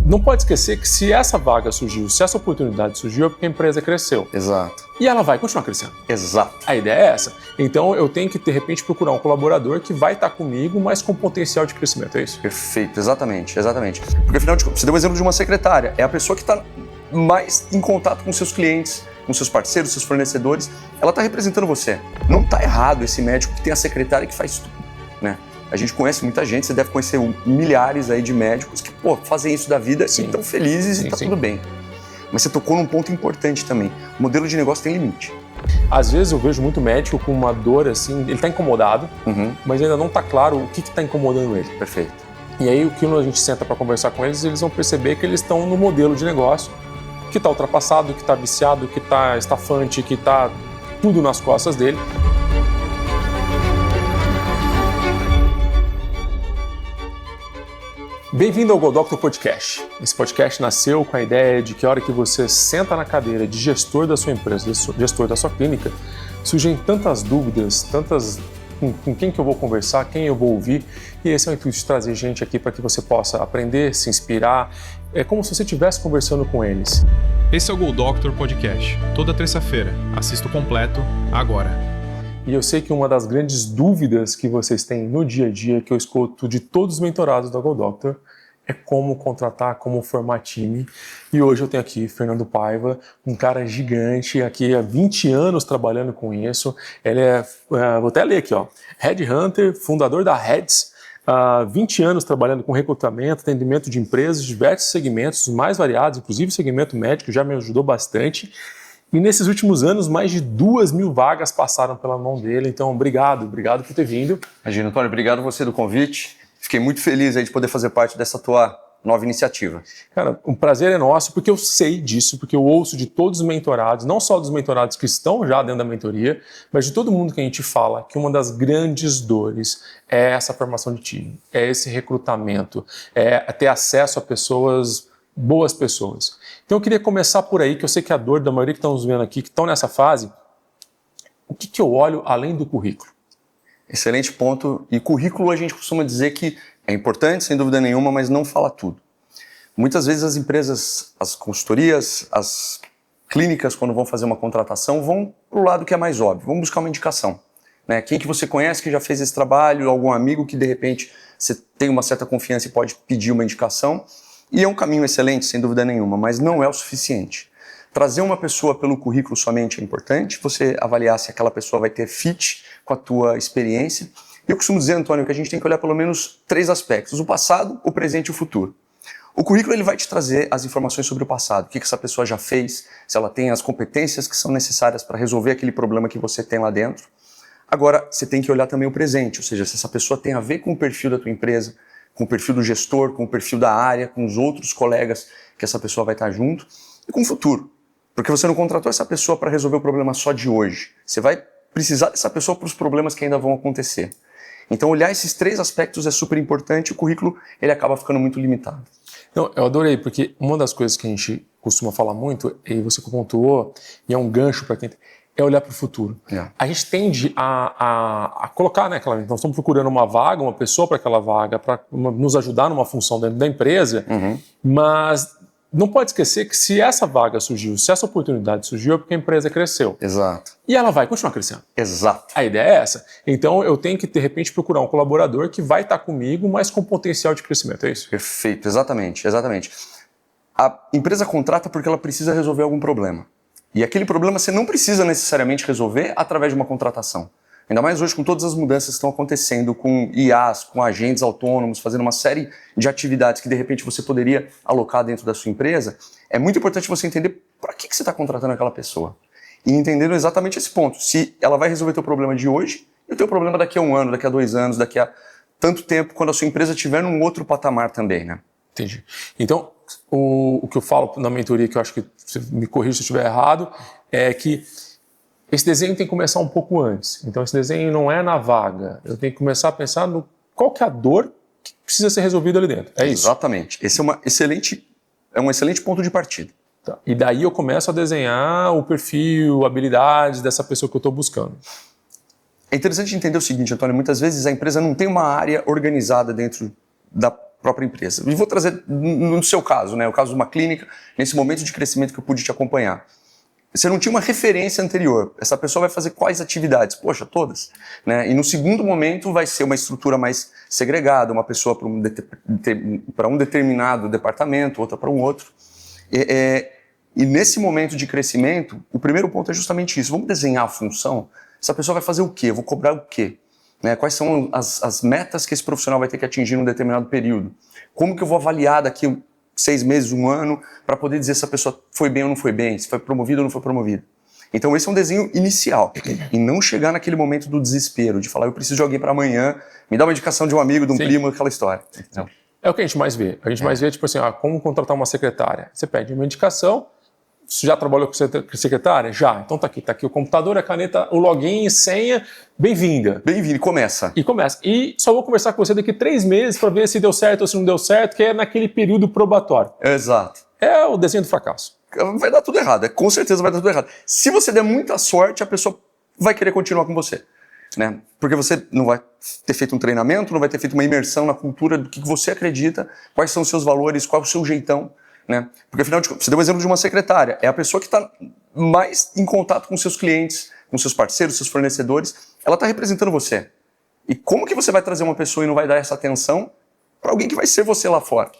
não pode esquecer que se essa vaga surgiu, se essa oportunidade surgiu, é porque a empresa cresceu. Exato. E ela vai continuar crescendo. Exato. A ideia é essa. Então eu tenho que, de repente, procurar um colaborador que vai estar comigo, mas com potencial de crescimento, é isso? Perfeito, exatamente. Porque afinal de contas, você deu o exemplo de uma secretária, é a pessoa que está mais em contato com seus clientes, com seus parceiros, seus fornecedores, ela está representando você. Não está errado esse médico que tem a secretária que faz tudo, né? A gente conhece muita gente, você deve conhecer milhares aí de médicos que, fazem isso da vida e estão felizes e tá tudo bem. Mas você tocou num ponto importante também. O modelo de negócio tem limite. Às vezes eu vejo muito médico com uma dor assim, ele está incomodado, mas ainda não está claro o que está incomodando ele. Perfeito. E aí, quando a gente senta para conversar com eles, eles vão perceber que eles estão no modelo de negócio que está ultrapassado, que está viciado, que está estafante, que está tudo nas costas dele. Bem-vindo ao GoDoctor Podcast. Esse podcast nasceu com a ideia de que a hora que você senta na cadeira de gestor da sua empresa, gestor da sua clínica, surgem tantas dúvidas, com quem que eu vou conversar, quem eu vou ouvir, e esse é o intuito de trazer gente aqui para que você possa aprender, se inspirar. É como se você estivesse conversando com eles. Esse é o GoDoctor Podcast. Toda terça-feira. Assista o completo agora. E eu sei que uma das grandes dúvidas que vocês têm no dia a dia, que eu escuto de todos os mentorados da GoDoctor, é como contratar, como formar time. E hoje eu tenho aqui Fernando Paiva, um cara gigante, aqui há 20 anos trabalhando com isso. Ele é, vou até ler aqui, Headhunter, fundador da Heads, 20 anos trabalhando com recrutamento, atendimento de empresas, diversos segmentos, os mais variados, inclusive o segmento médico, já me ajudou bastante. E nesses últimos anos, mais de 2.000 vagas passaram pela mão dele. Então, obrigado por ter vindo. Imagina, Antônio, obrigado você do convite. Fiquei muito feliz aí de poder fazer parte dessa tua nova iniciativa. Cara, um prazer é nosso, porque eu sei disso, porque eu ouço de todos os mentorados, não só dos mentorados que estão já dentro da mentoria, mas de todo mundo que a gente fala que uma das grandes dores é essa formação de time, é esse recrutamento, é ter acesso a pessoas, boas pessoas. Então eu queria começar por aí, que eu sei que a dor da maioria que estão nos vendo aqui, que estão nessa fase, o que eu olho além do currículo? Excelente ponto. E currículo a gente costuma dizer que é importante, sem dúvida nenhuma, mas não fala tudo. Muitas vezes as empresas, as consultorias, as clínicas, quando vão fazer uma contratação, vão para o lado que é mais óbvio, vão buscar uma indicação. Né? Quem que você conhece que já fez esse trabalho, algum amigo que de repente você tem uma certa confiança e pode pedir uma indicação. E é um caminho excelente, sem dúvida nenhuma, mas não é o suficiente. Trazer uma pessoa pelo currículo somente é importante, você avaliar se aquela pessoa vai ter fit com a tua experiência. E eu costumo dizer, Antônio, que a gente tem que olhar pelo menos 3 aspectos, o passado, o presente e o futuro. O currículo ele vai te trazer as informações sobre o passado, o que essa pessoa já fez, se ela tem as competências que são necessárias para resolver aquele problema que você tem lá dentro. Agora, você tem que olhar também o presente, ou seja, se essa pessoa tem a ver com o perfil da tua empresa, com o perfil do gestor, com o perfil da área, com os outros colegas que essa pessoa vai estar junto, e com o futuro. Porque você não contratou essa pessoa para resolver o problema só de hoje. Você vai precisar dessa pessoa para os problemas que ainda vão acontecer. Então, olhar esses 3 aspectos é super importante, o currículo ele acaba ficando muito limitado. Não, eu adorei, porque uma das coisas que a gente costuma falar muito, e você pontuou, e é um gancho para quem... é olhar para o futuro. A gente tende a colocar, né, nós estamos procurando uma vaga, uma pessoa para aquela vaga, para nos ajudar numa função dentro da empresa, mas não pode esquecer que se essa vaga surgiu, se essa oportunidade surgiu, é porque a empresa cresceu. Exato. E ela vai continuar crescendo. Exato. A ideia é essa. Então eu tenho que, de repente, procurar um colaborador que vai estar comigo, mas com potencial de crescimento, é isso? Perfeito, exatamente. A empresa contrata porque ela precisa resolver algum problema. E aquele problema você não precisa necessariamente resolver através de uma contratação. Ainda mais hoje com todas as mudanças que estão acontecendo, com IAs, com agentes autônomos, fazendo uma série de atividades que de repente você poderia alocar dentro da sua empresa, é muito importante você entender para que você está contratando aquela pessoa. E entendendo exatamente esse ponto, se ela vai resolver o teu problema de hoje e o teu problema daqui a 1 ano, daqui a 2 anos, daqui a tanto tempo, quando a sua empresa estiver num outro patamar também, né? Entendi. Então, o que eu falo na mentoria, que eu acho que você me corrija se eu estiver errado, é que esse desenho tem que começar um pouco antes. Então, esse desenho não é na vaga. Eu tenho que começar a pensar no qual que é a dor que precisa ser resolvida ali dentro. É isso? Exatamente. Esse é um excelente ponto de partida. Tá. E daí eu começo a desenhar o perfil, habilidades dessa pessoa que eu estou buscando. É interessante entender o seguinte, Antônio, muitas vezes a empresa não tem uma área organizada dentro da própria empresa. E vou trazer no seu caso, né, o caso de uma clínica, nesse momento de crescimento que eu pude te acompanhar. Você não tinha uma referência anterior. Essa pessoa vai fazer quais atividades? Poxa, todas. Né? E no segundo momento vai ser uma estrutura mais segregada, uma pessoa para um determinado departamento, outra para um outro. E nesse momento de crescimento, o primeiro ponto é justamente isso. Vamos desenhar a função? Essa pessoa vai fazer o quê? Eu vou cobrar o quê? Né? Quais são as metas que esse profissional vai ter que atingir num determinado período? Como que eu vou avaliar daqui 6 meses, 1 ano, para poder dizer se a pessoa foi bem ou não foi bem, se foi promovida ou não foi promovida. Então esse é um desenho inicial, e não chegar naquele momento do desespero, de falar, eu preciso de alguém para amanhã, me dá uma indicação de um amigo, de um primo, aquela história. Não. É o que a gente mais vê. A gente mais vê, tipo assim, como contratar uma secretária. Você pede uma indicação, você já trabalhou com secretária? Já. Então tá aqui o computador, a caneta, o login, senha, bem-vinda. Bem-vindo, começa. E começa. E só vou conversar com você daqui 3 meses para ver se deu certo ou se não deu certo, que é naquele período probatório. Exato. É o desenho do fracasso. Vai dar tudo errado, com certeza vai dar tudo errado. Se você der muita sorte, a pessoa vai querer continuar com você. Né? Porque você não vai ter feito um treinamento, não vai ter feito uma imersão na cultura do que você acredita, quais são os seus valores, qual é o seu jeitão. Né? Porque afinal de contas, você deu o exemplo de uma secretária, é a pessoa que está mais em contato com seus clientes, com seus parceiros, seus fornecedores, ela está representando você. E como que você vai trazer uma pessoa e não vai dar essa atenção para alguém que vai ser você lá fora?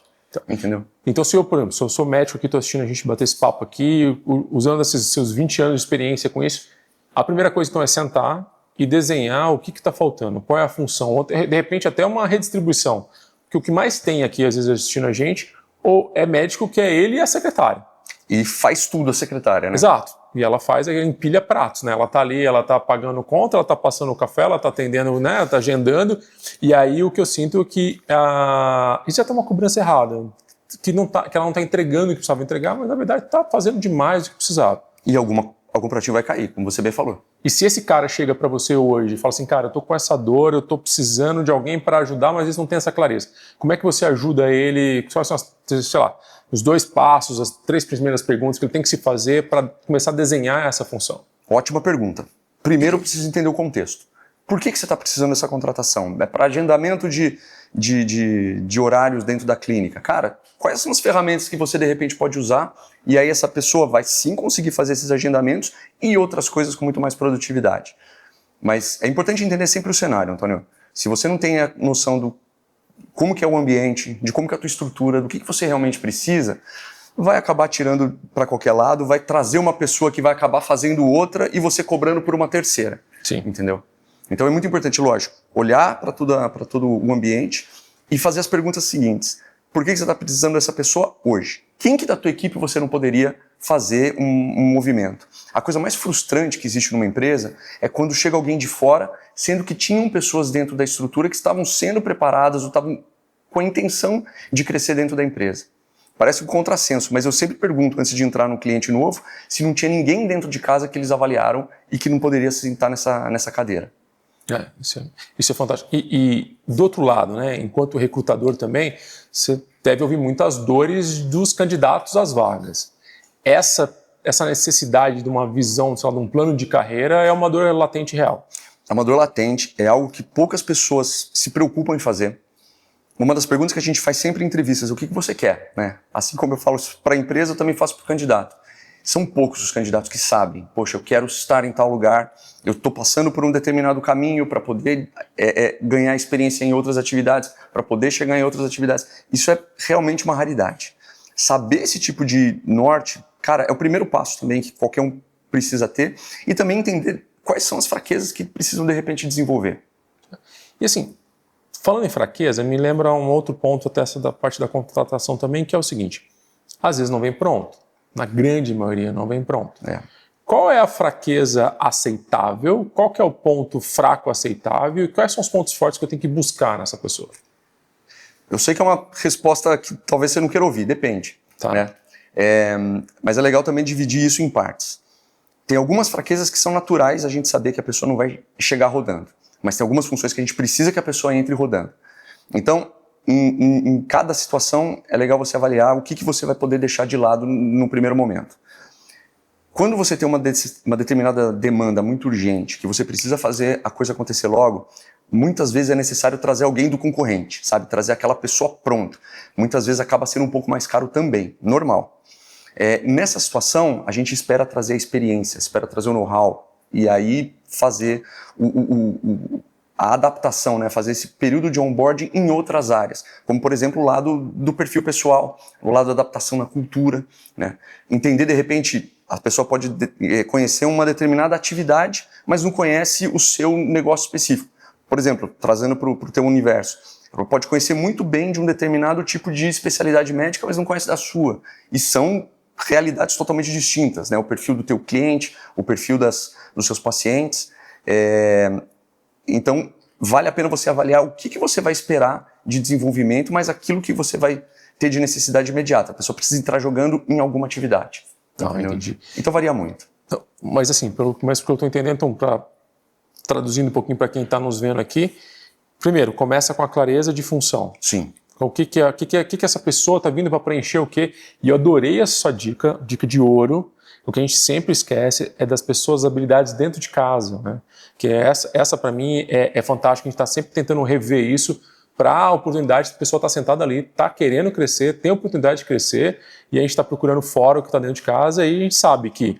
Entendeu? Então, se eu, por exemplo, se eu sou médico aqui, estou assistindo a gente bater esse papo aqui, usando esses seus 20 anos de experiência com isso, a primeira coisa então é sentar e desenhar o que está faltando, qual é a função, ou de repente até uma redistribuição. Porque o que mais tem aqui, às vezes, assistindo a gente, ou é médico, que é ele e a secretária. E faz tudo a secretária, né? Exato. E ela faz, empilha pratos, né? Ela tá ali, ela tá pagando conta, ela tá passando o café, ela tá atendendo, né? Ela tá agendando. E aí o que eu sinto é que isso já tá uma cobrança errada. Que ela não tá entregando o que precisava entregar, mas na verdade tá fazendo demais do que precisava. E algum pratinho vai cair, como você bem falou. E se esse cara chega para você hoje e fala assim, cara, eu tô com essa dor, eu tô precisando de alguém para ajudar, mas eles não têm essa clareza. Como é que você ajuda ele? Quais são sei lá, os 2 passos, as 3 primeiras perguntas que ele tem que se fazer para começar a desenhar essa função? Ótima pergunta. Primeiro, eu preciso entender o contexto. Por que você está precisando dessa contratação? É para agendamento de horários dentro da clínica. Cara, quais são as ferramentas que você de repente pode usar e aí essa pessoa vai sim conseguir fazer esses agendamentos e outras coisas com muito mais produtividade. Mas é importante entender sempre o cenário, Antônio. Se você não tem a noção do como que é o ambiente, de como que é a tua estrutura, do que você realmente precisa, vai acabar tirando para qualquer lado, vai trazer uma pessoa que vai acabar fazendo outra e você cobrando por uma terceira. Sim. Entendeu? Então é muito importante, lógico, olhar para todo o ambiente e fazer as perguntas seguintes. Por que você está precisando dessa pessoa hoje? Quem que da tua equipe você não poderia fazer um movimento? A coisa mais frustrante que existe numa empresa é quando chega alguém de fora, sendo que tinham pessoas dentro da estrutura que estavam sendo preparadas ou estavam com a intenção de crescer dentro da empresa. Parece um contrassenso, mas eu sempre pergunto antes de entrar num cliente novo se não tinha ninguém dentro de casa que eles avaliaram e que não poderia se sentar nessa cadeira. Isso é fantástico. E do outro lado, né, enquanto recrutador também, você deve ouvir muitas dores dos candidatos às vagas. Essa necessidade de uma visão, sei lá, de um plano de carreira é uma dor latente real. É uma dor latente, é algo que poucas pessoas se preocupam em fazer. Uma das perguntas que a gente faz sempre em entrevistas é o que você quer, né? Assim como eu falo para a empresa, eu também faço para o candidato. São poucos os candidatos que sabem, poxa, eu quero estar em tal lugar, eu estou passando por um determinado caminho para poder ganhar experiência em outras atividades, para poder chegar em outras atividades. Isso é realmente uma raridade. Saber esse tipo de norte, cara, é o primeiro passo também que qualquer um precisa ter e também entender quais são as fraquezas que precisam de repente desenvolver. E assim, falando em fraqueza, me lembra um outro ponto até essa da parte da contratação também, que é o seguinte, às vezes não vem pronto. Na grande maioria não vem pronto. Qual é a fraqueza aceitável? Qual que é o ponto fraco aceitável? E quais são os pontos fortes que eu tenho que buscar nessa pessoa? Eu sei que é uma resposta que talvez você não queira ouvir, depende. Tá. Né? Mas é legal também dividir isso em partes. Tem algumas fraquezas que são naturais a gente saber que a pessoa não vai chegar rodando. Mas tem algumas funções que a gente precisa que a pessoa entre rodando. Então, em cada situação, é legal você avaliar o que você vai poder deixar de lado no primeiro momento. Quando você tem uma determinada demanda muito urgente, que você precisa fazer a coisa acontecer logo, muitas vezes é necessário trazer alguém do concorrente, sabe? Trazer aquela pessoa pronta. Muitas vezes acaba sendo um pouco mais caro também, normal. Nessa situação, a gente espera trazer a experiência, espera trazer o know-how e aí fazer a adaptação, né? Fazer esse período de onboarding em outras áreas, como por exemplo o lado do perfil pessoal, o lado da adaptação na cultura, né? Entender de repente, a pessoa pode conhecer uma determinada atividade, mas não conhece o seu negócio específico. Por exemplo, trazendo para o teu universo, ela pode conhecer muito bem de um determinado tipo de especialidade médica, mas não conhece da sua. E são realidades totalmente distintas, né? O perfil do teu cliente, o perfil dos seus pacientes. Então, vale a pena você avaliar o que você vai esperar de desenvolvimento, mas aquilo que você vai ter de necessidade imediata. A pessoa precisa entrar jogando em alguma atividade. Entendi. Então varia muito. Então, mas assim, pelo que eu estou entendendo, então, traduzindo um pouquinho para quem está nos vendo aqui, primeiro, começa com a clareza de função. Sim. O que essa pessoa está vindo para preencher o quê? E eu adorei essa sua dica de ouro. O que a gente sempre esquece é das pessoas, habilidades dentro de casa, né? Que essa para mim é fantástica. A gente está sempre tentando rever isso para a oportunidade de a pessoa estar sentada ali, está querendo crescer, tem a oportunidade de crescer, e a gente está procurando fora o que está dentro de casa, e a gente sabe que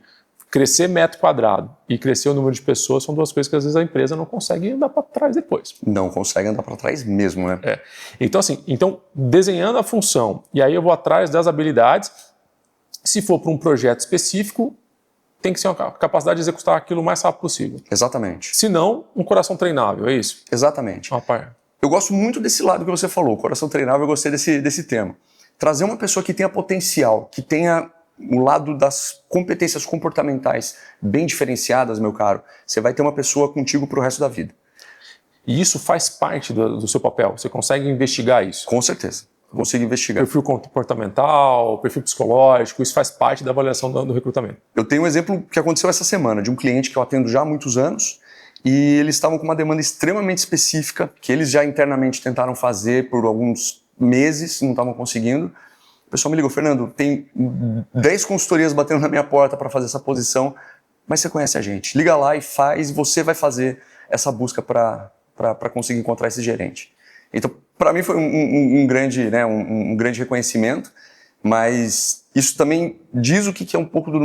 crescer metro quadrado e crescer o número de pessoas são duas coisas que às vezes a empresa não consegue andar para trás depois. Não consegue andar para trás mesmo, né? Então, assim, desenhando a função, e aí eu vou atrás das habilidades. Se for para um projeto específico, tem que ser uma capacidade de executar aquilo o mais rápido possível. Exatamente. Se não, um coração treinável, é isso? Exatamente. Eu gosto muito desse lado que você falou, coração treinável, eu gostei desse tema. Trazer uma pessoa que tenha potencial, que tenha o lado das competências comportamentais bem diferenciadas, meu caro, você vai ter uma pessoa contigo para o resto da vida. E isso faz parte do seu papel? Você consegue investigar isso? Com certeza. Consigo investigar. Perfil comportamental, perfil psicológico, isso faz parte da avaliação do recrutamento. Eu tenho um exemplo que aconteceu essa semana, de um cliente que eu atendo já há muitos anos, e eles estavam com uma demanda extremamente específica, que eles já internamente tentaram fazer por alguns meses, não estavam conseguindo. O pessoal me ligou, Fernando, tem 10 consultorias batendo na minha porta para fazer essa posição, mas você conhece a gente. Liga lá e faz, e você vai fazer essa busca para conseguir encontrar esse gerente. Então, para mim foi um grande reconhecimento, mas isso também diz o que é um pouco do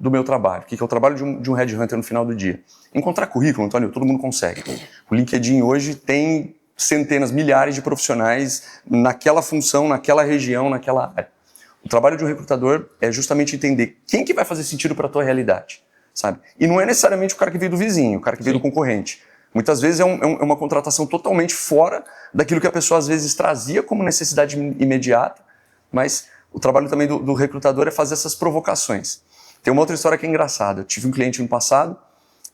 meu trabalho, o que é o trabalho de um headhunter no final do dia. Encontrar currículo, Antônio, todo mundo consegue. O LinkedIn hoje tem centenas, milhares de profissionais naquela função, naquela região, naquela área. O trabalho de um recrutador é justamente entender quem que vai fazer sentido para a tua realidade, sabe? E não é necessariamente o cara que veio do vizinho, o cara que veio do concorrente. Muitas vezes é uma contratação totalmente fora daquilo que a pessoa às vezes trazia como necessidade imediata, mas o trabalho também do recrutador é fazer essas provocações. Tem uma outra história que é engraçada. Eu tive um cliente no passado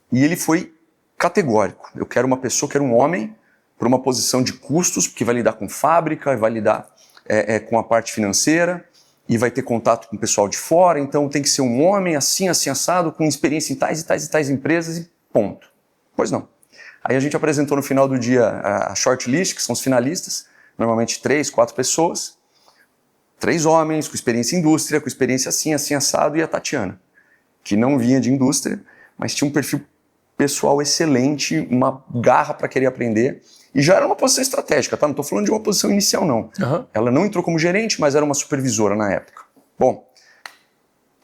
e ele foi categórico. Eu quero uma pessoa, quero um homem para uma posição de custos, porque vai lidar com fábrica, vai lidar com a parte financeira e vai ter contato com o pessoal de fora, então tem que ser um homem assim, assim, assado, com experiência em tais e tais e tais empresas e ponto. Pois não. Aí a gente apresentou no final do dia a shortlist, que são os finalistas, normalmente 3, 4 pessoas, 3 homens com experiência em indústria, com experiência assim, assim, assado, e a Tatiana, que não vinha de indústria, mas tinha um perfil pessoal excelente, uma garra para querer aprender, e já era uma posição estratégica, tá? Não estou falando de uma posição inicial, não. Uhum. Ela não entrou como gerente, mas era uma supervisora na época. Bom,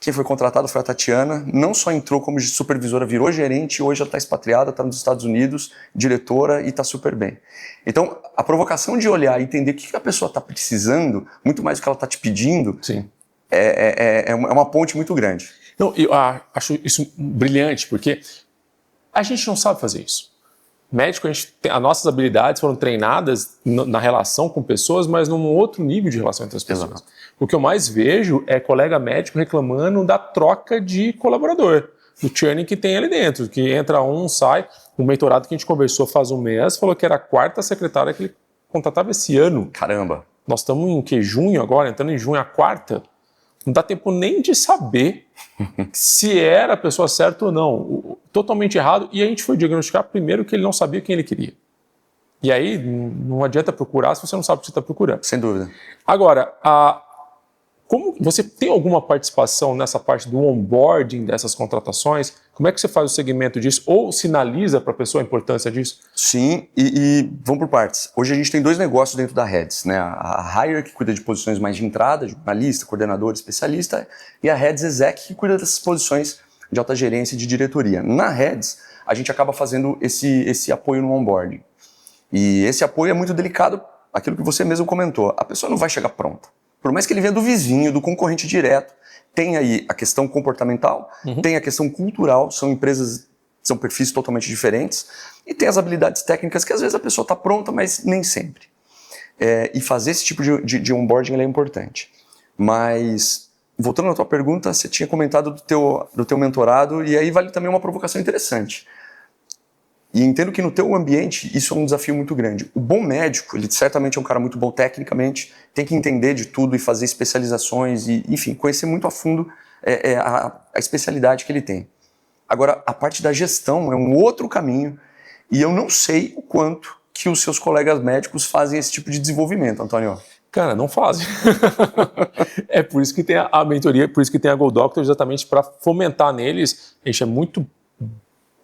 quem foi contratado foi a Tatiana, não só entrou como supervisora, virou gerente, hoje ela está expatriada, está nos Estados Unidos, diretora e está super bem. Então, a provocação de olhar e entender o que a pessoa está precisando, muito mais do que ela está te pedindo, sim, é uma ponte muito grande. Não, eu acho isso brilhante, porque a gente não sabe fazer isso. Médico, as nossas habilidades foram treinadas na relação com pessoas, mas num outro nível de relação entre as pessoas. Exato. O que eu mais vejo é colega médico reclamando da troca de colaborador, do churning que tem ali dentro, que entra um, sai. O mentorado que a gente conversou faz um mês falou que era a 4ª secretária que ele contratava esse ano. Caramba! Nós estamos em junho agora, entrando em junho, a 4ª. Não dá tempo nem de saber se era a pessoa certa ou não. Totalmente errado. E a gente foi diagnosticar primeiro que ele não sabia quem ele queria. E aí não adianta procurar se você não sabe o que você está procurando. Sem dúvida. Agora, Como você tem alguma participação nessa parte do onboarding dessas contratações? Como é que você faz o segmento disso? Ou sinaliza para a pessoa a importância disso? Sim, e vamos por partes. Hoje a gente tem 2 negócios dentro da Heads, né? A Hire, que cuida de posições mais de entrada, jornalista, coordenador, especialista, e a Heads Exec, que cuida dessas posições de alta gerência e de diretoria. Na Heads, a gente acaba fazendo esse apoio no onboarding. E esse apoio é muito delicado, aquilo que você mesmo comentou. A pessoa não vai chegar pronta. Por mais que ele venha do vizinho, do concorrente direto, tem aí a questão comportamental, tem a questão cultural, são empresas, são perfis totalmente diferentes, e tem as habilidades técnicas que às vezes a pessoa está pronta, mas nem sempre. E fazer esse tipo de onboarding é importante. Mas, voltando à tua pergunta, você tinha comentado do teu mentorado, e aí vale também uma provocação interessante. E entendo que no teu ambiente isso é um desafio muito grande. O bom médico, ele certamente é um cara muito bom tecnicamente, tem que entender de tudo e fazer especializações e, enfim, conhecer muito a fundo a especialidade que ele tem. Agora, a parte da gestão é um outro caminho e eu não sei o quanto que os seus colegas médicos fazem esse tipo de desenvolvimento, Antônio. Cara, não fazem. É por isso que tem a mentoria, por isso que tem a Go Doctor, exatamente para fomentar neles. A gente é muito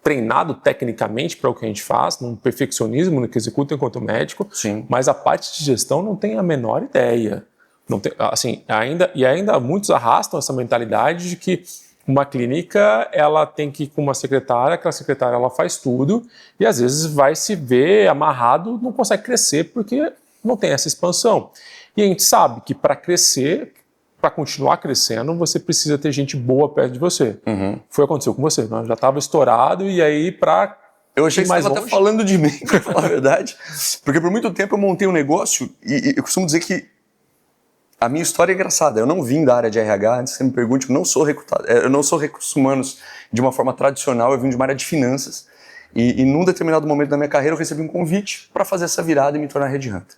treinado tecnicamente para o que a gente faz, num perfeccionismo no que executa enquanto médico, Sim. mas a parte de gestão não tem a menor ideia. Não tem, assim, ainda muitos arrastam essa mentalidade de que uma clínica ela tem que ir com uma secretária, aquela secretária ela faz tudo e às vezes vai se ver amarrado, não consegue crescer porque não tem essa expansão. E a gente sabe que para crescer, para continuar crescendo, você precisa ter gente boa perto de você. Foi o que aconteceu com você, né? Já estava estourado e aí para... Eu achei que você estava até falando de mim, para falar a verdade, porque por muito tempo eu montei um negócio e eu costumo dizer que a minha história é engraçada. Eu não vim da área de RH, antes que você me pergunte, eu não sou recursos humanos de uma forma tradicional, eu vim de uma área de finanças e num determinado momento da minha carreira eu recebi um convite para fazer essa virada e me tornar headhunter.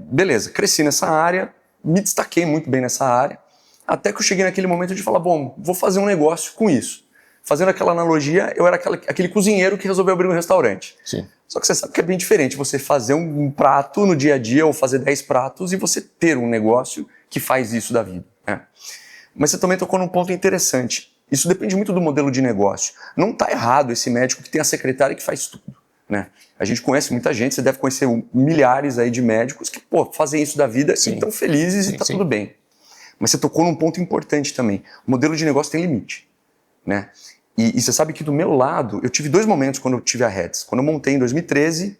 Beleza, cresci nessa área, me destaquei muito bem nessa área, até que eu cheguei naquele momento de falar, bom, vou fazer um negócio com isso. Fazendo aquela analogia, eu era aquele cozinheiro que resolveu abrir um restaurante. Sim. Só que você sabe que é bem diferente você fazer um prato no dia a dia ou fazer 10 pratos e você ter um negócio que faz isso da vida. Mas você também tocou num ponto interessante. Isso depende muito do modelo de negócio. Não está errado esse médico que tem a secretária que faz tudo, né? A gente conhece muita gente, você deve conhecer milhares aí de médicos que, fazem isso da vida e estão felizes e está tudo bem. Mas você tocou num ponto importante também. O modelo de negócio tem limite, né? E você sabe que do meu lado, eu tive 2 momentos quando eu tive a Heads. Quando eu montei em 2013,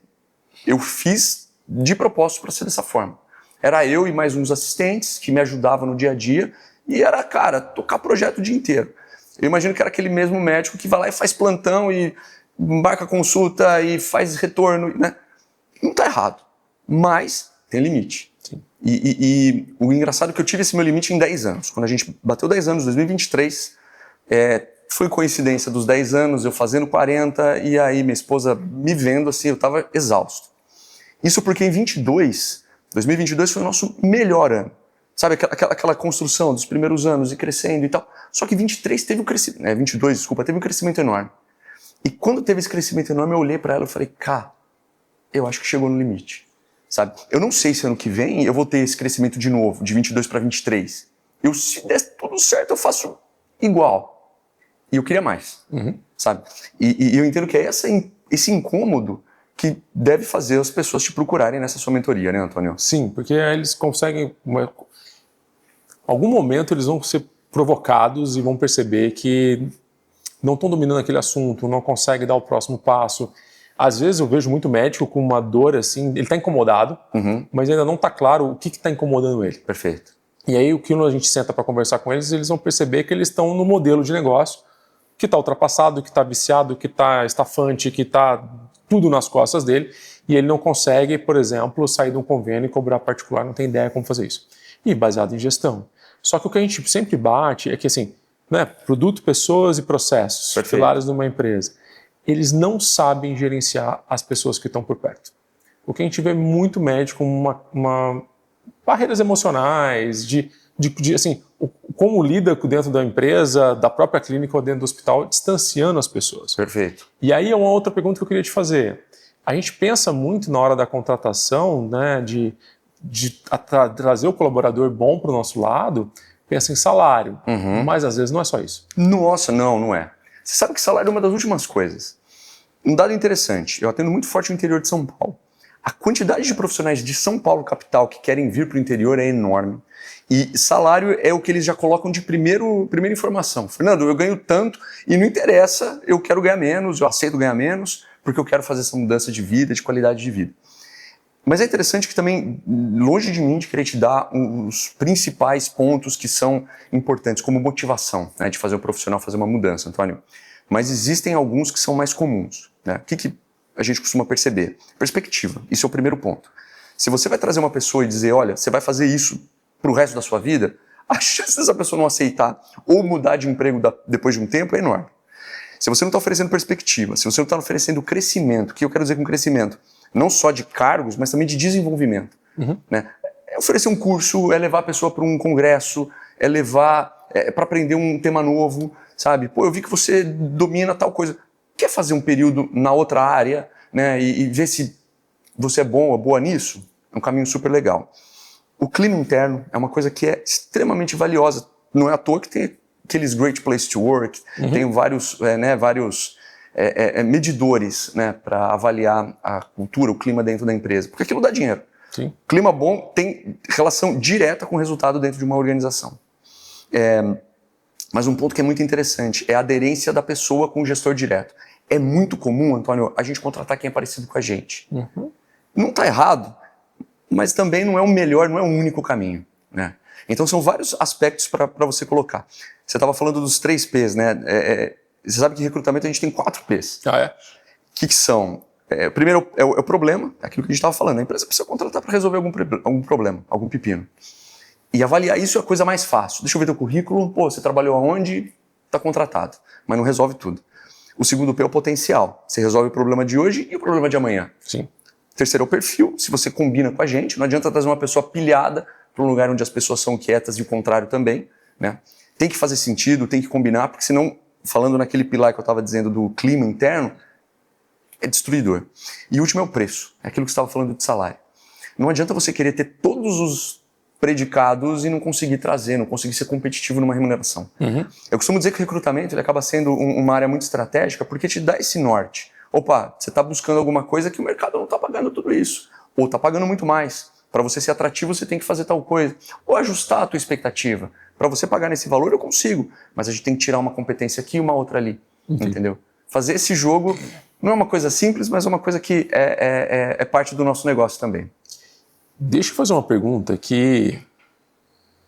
eu fiz de propósito para ser dessa forma. Era eu e mais uns assistentes que me ajudavam no dia a dia e era, cara, tocar projeto o dia inteiro. Eu imagino que era aquele mesmo médico que vai lá e faz plantão e marca consulta e faz retorno, né? Não está errado, mas tem limite. Sim. E o engraçado é que eu tive esse meu limite em 10 anos. Quando a gente bateu 10 anos, 2023, foi coincidência dos 10 anos, eu fazendo 40, e aí minha esposa me vendo assim, eu estava exausto. Isso porque em 2022 foi o nosso melhor ano. Sabe, aquela construção dos primeiros anos e crescendo e tal. Só que 23 teve um crescimento, 22, desculpa, teve um crescimento enorme. E quando teve esse crescimento enorme, eu olhei para ela e falei, cara, eu acho que chegou no limite. Sabe? Eu não sei se ano que vem eu vou ter esse crescimento de novo, de 22 para 23. Se der tudo certo, eu faço igual. E eu queria mais, sabe? E eu entendo que é esse incômodo que deve fazer as pessoas te procurarem nessa sua mentoria, né, Antônio? Sim, porque eles conseguem... Em algum momento eles vão ser provocados e vão perceber que não estão dominando aquele assunto, não conseguem dar o próximo passo. Às vezes eu vejo muito médico com uma dor assim, ele está incomodado, mas ainda não está claro o que está incomodando ele. Perfeito. E aí, quando a gente senta para conversar com eles, eles vão perceber que eles estão no modelo de negócio que está ultrapassado, que está viciado, que está estafante, que está tudo nas costas dele, e ele não consegue, por exemplo, sair de um convênio e cobrar particular, não tem ideia como fazer isso. E baseado em gestão. Só que o que a gente sempre bate é que, assim, né, produto, pessoas e processos, pilares de uma empresa, eles não sabem gerenciar as pessoas que estão por perto. O que a gente vê muito médico como barreiras emocionais, assim, como lida dentro da empresa, da própria clínica ou dentro do hospital, distanciando as pessoas. Perfeito. E aí é uma outra pergunta que eu queria te fazer. A gente pensa muito na hora da contratação, né, de trazer o colaborador bom para o nosso lado, pensa em salário. Mas às vezes não é só isso. Nossa, não é. Você sabe que salário é uma das últimas coisas. Um dado interessante, eu atendo muito forte no interior de São Paulo. A quantidade de profissionais de São Paulo capital que querem vir para o interior é enorme. E salário é o que eles já colocam de primeira informação. Fernando, eu ganho tanto e não interessa, eu quero ganhar menos, eu aceito ganhar menos, porque eu quero fazer essa mudança de vida, de qualidade de vida. Mas é interessante que também, longe de mim, de querer te dar os principais pontos que são importantes, como motivação, né, de fazer o profissional fazer uma mudança, Antônio. Mas existem alguns que são mais comuns. Né? O que a gente costuma perceber? Perspectiva. Isso é o primeiro ponto. Se você vai trazer uma pessoa e dizer, olha, você vai fazer isso para o resto da sua vida, a chance dessa pessoa não aceitar ou mudar de emprego depois de um tempo é enorme. Se você não está oferecendo perspectiva, se você não está oferecendo crescimento, o que eu quero dizer com crescimento? Não só de cargos, mas também de desenvolvimento. Né? É oferecer um curso, é levar a pessoa para um congresso, é levar para aprender um tema novo, sabe? Pô, eu vi que você domina tal coisa. Quer fazer um período na outra área, né? E ver se você é bom ou boa nisso? É um caminho super legal. O clima interno é uma coisa que é extremamente valiosa. Não é à toa que tem aqueles Great Place to Work, tem vários medidores, né, para avaliar a cultura, o clima dentro da empresa. Porque aquilo dá dinheiro. Sim. Clima bom tem relação direta com o resultado dentro de uma organização. Mas um ponto que é muito interessante é a aderência da pessoa com o gestor direto. É muito comum, Antônio, a gente contratar quem é parecido com a gente. Não está errado, mas também não é o melhor, não é o único caminho. Né? Então são vários aspectos para você colocar. Você estava falando dos 3 P's, né? Você sabe que em recrutamento a gente tem 4 P's. Ah, é? O que são? Primeiro é o problema, é aquilo que a gente estava falando. A empresa precisa contratar para resolver algum problema, algum pepino. E avaliar isso é a coisa mais fácil. Deixa eu ver teu currículo. Pô, você trabalhou aonde? Está contratado. Mas não resolve tudo. O segundo P é o potencial. Você resolve o problema de hoje e o problema de amanhã. Sim. O terceiro é o perfil. Se você combina com a gente, não adianta trazer uma pessoa pilhada para um lugar onde as pessoas são quietas e o contrário também. Né? Tem que fazer sentido, tem que combinar, porque senão, falando naquele pilar que eu estava dizendo do clima interno, é destruidor. E o último é o preço. É aquilo que você estava falando de salário. Não adianta você querer ter todos os predicados e não conseguir trazer, não conseguir ser competitivo numa remuneração. Eu costumo dizer que o recrutamento ele acaba sendo uma área muito estratégica porque te dá esse norte. Opa, você está buscando alguma coisa que o mercado não está pagando tudo isso. Ou está pagando muito mais. Para você ser atrativo, você tem que fazer tal coisa. Ou ajustar a tua expectativa. Para você pagar nesse valor, eu consigo. Mas a gente tem que tirar uma competência aqui e uma outra ali. Entendeu? Fazer esse jogo não é uma coisa simples, mas é uma coisa que é parte do nosso negócio também. Deixa eu fazer uma pergunta que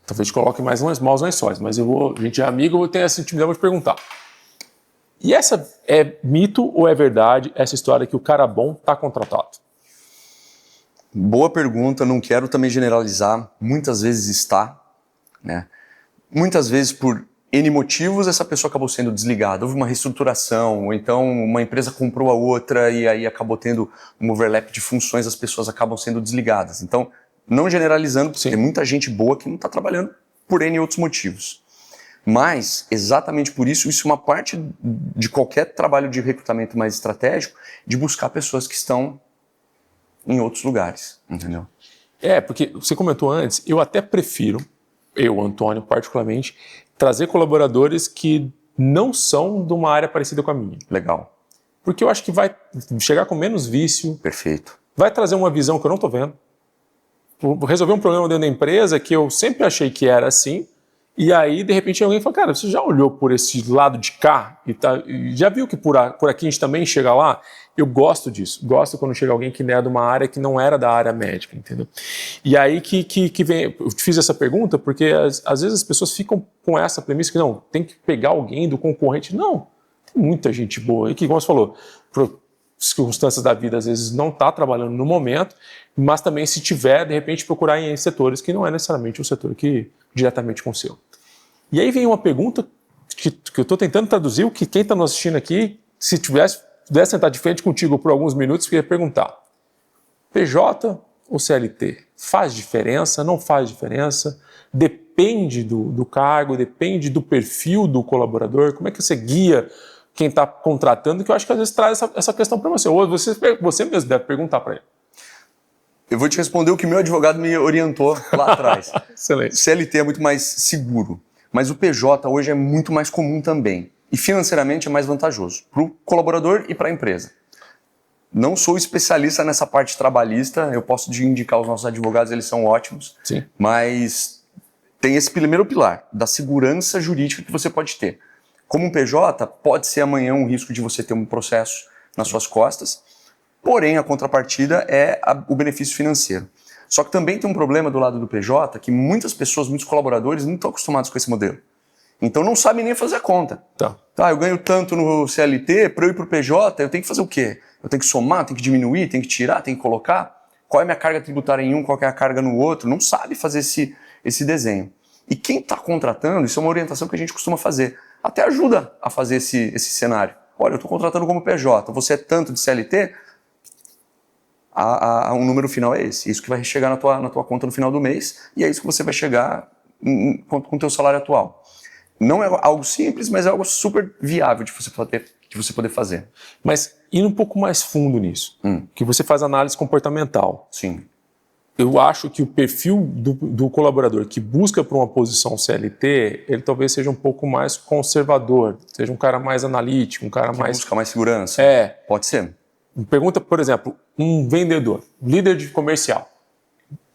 talvez te coloque mais maus lençóis, mas a gente é amigo, eu vou ter essa intimidade de perguntar. E essa é mito ou é verdade, essa história que o cara bom está contratado? Boa pergunta, não quero também generalizar. Muitas vezes está, né? Muitas vezes por N motivos essa pessoa acabou sendo desligada. Houve uma reestruturação, ou então uma empresa comprou a outra e aí acabou tendo um overlap de funções, as pessoas acabam sendo desligadas. Então, não generalizando, porque tem muita gente boa que não está trabalhando por N outros motivos. Mas, exatamente por isso, isso é uma parte de qualquer trabalho de recrutamento mais estratégico, de buscar pessoas que estão em outros lugares, entendeu? Porque você comentou antes, eu até prefiro, eu, Antônio, particularmente, trazer colaboradores que não são de uma área parecida com a minha. Legal. Porque eu acho que vai chegar com menos vício. Perfeito. Vai trazer uma visão que eu não estou vendo. Vou resolver um problema dentro da empresa que eu sempre achei que era assim. E aí, de repente, alguém fala, cara, você já olhou por esse lado de cá? E já viu que por aqui a gente também chega lá? Eu gosto disso. Gosto quando chega alguém que é de uma área que não era da área médica, entendeu? E aí que vem... Eu te fiz essa pergunta porque, às vezes, as pessoas ficam com essa premissa que, não, tem que pegar alguém do concorrente. Não, tem muita gente boa. E que, como você falou, por circunstâncias da vida, às vezes, não está trabalhando no momento, mas também, se tiver, de repente, procurar em setores que não é necessariamente um setor que diretamente com o seu. E aí vem uma pergunta que eu estou tentando traduzir, o que quem está nos assistindo aqui, se pudesse sentar de frente contigo por alguns minutos, eu ia perguntar: PJ ou CLT? Faz diferença? Não faz diferença? Depende do cargo, depende do perfil do colaborador? Como é que você guia quem está contratando? Que eu acho que às vezes traz essa questão para você. Ou você mesmo deve perguntar para ele. Eu vou te responder o que meu advogado me orientou lá atrás. Excelente. CLT é muito mais seguro, mas o PJ hoje é muito mais comum também. E financeiramente é mais vantajoso para o colaborador e para a empresa. Não sou especialista nessa parte trabalhista, eu posso te indicar os nossos advogados, eles são ótimos. Sim. Mas tem esse primeiro pilar da segurança jurídica que você pode ter. Como um PJ, pode ser amanhã um risco de você ter um processo nas suas costas, porém a contrapartida é o benefício financeiro. Só que também tem um problema do lado do PJ, que muitas pessoas, muitos colaboradores não estão acostumados com esse modelo. Então não sabem nem fazer a conta. Tá, eu ganho tanto no CLT, para eu ir para o PJ, eu tenho que fazer o quê? Eu tenho que somar, tenho que diminuir, tenho que tirar, tenho que colocar? Qual é a minha carga tributária em um, qual é a carga no outro? Não sabe fazer esse desenho. E quem está contratando, isso é uma orientação que a gente costuma fazer, até ajuda a fazer esse cenário. Olha, eu estou contratando como PJ, você é tanto de CLT, um número final é esse. Isso que vai chegar na tua conta no final do mês, e é isso que você vai chegar com o teu salário atual. Não é algo simples, mas é algo super viável de você poder fazer. Mas indo um pouco mais fundo nisso, que você faz análise comportamental. Sim. Eu acho que o perfil do colaborador que busca por uma posição CLT, ele talvez seja um pouco mais conservador, seja um cara mais analítico, um cara mais... Busca mais segurança. Pode ser. Pergunta, por exemplo, um vendedor, líder de comercial.